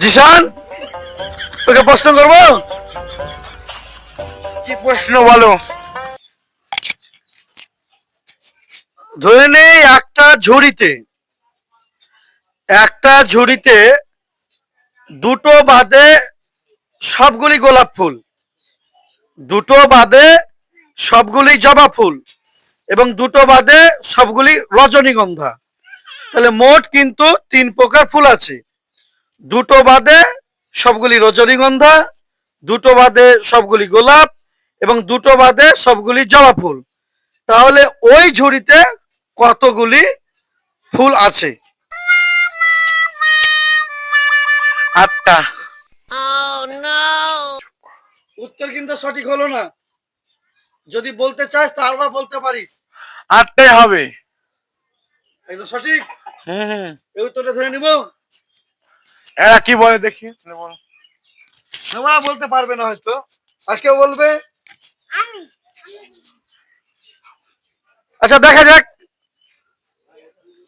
জিশান, তোকে প্রশ্ন করবো। কি প্রশ্ন বলো? ধরে নে একটা ঝুড়িতে দুটো বাদে সবগুলি গোলাপ ফুল, দুটো বাদে সবগুলি জবা ফুল এবং দুটো বাদে সবগুলি রজনীগন্ধা। তাহলে মোট কিন্তু 3 প্রকার ফুল আছে। দুটো বাদে সবগুলি রজনীগন্ধা, দুটো বাদে সবগুলি গোলাপ এবং দুটো বাদে সবগুলি জবা ফুল। তাহলে ওই ঝুড়িতে কতগুলি ফুল আছে? 8টা। উত্তর কিন্তু সঠিক হলো না। যদি বলতে চাস তারপর বলতে পারিস। 8টাই হবে। একদম সঠিক। হুম। এই উত্তরটা ধরে নিব। এরা কি বলে দেখি, বলো। তোমরা বলতে পারবে না হয়তো, আজকেও বলবে। আচ্ছা দেখা যাক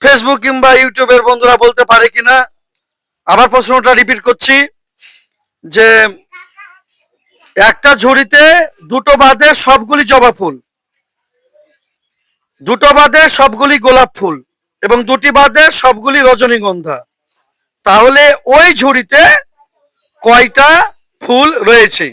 ফেসবুক কিংবা ইউটিউবের বন্ধুরা বলতে পারে কিনা। আবার প্রশ্নটা রিপিট করছি যে একটা ঝুড়িতে দুটো বাদে সবগুলি জবা ফুল, দুটো বাদে সবগুলি গোলাপ ফুল এবং দুটি বাদে সবগুলি রজনীগন্ধা। তাহলে ওই ঝুড়িতে কয়টা ফুল রয়েছে?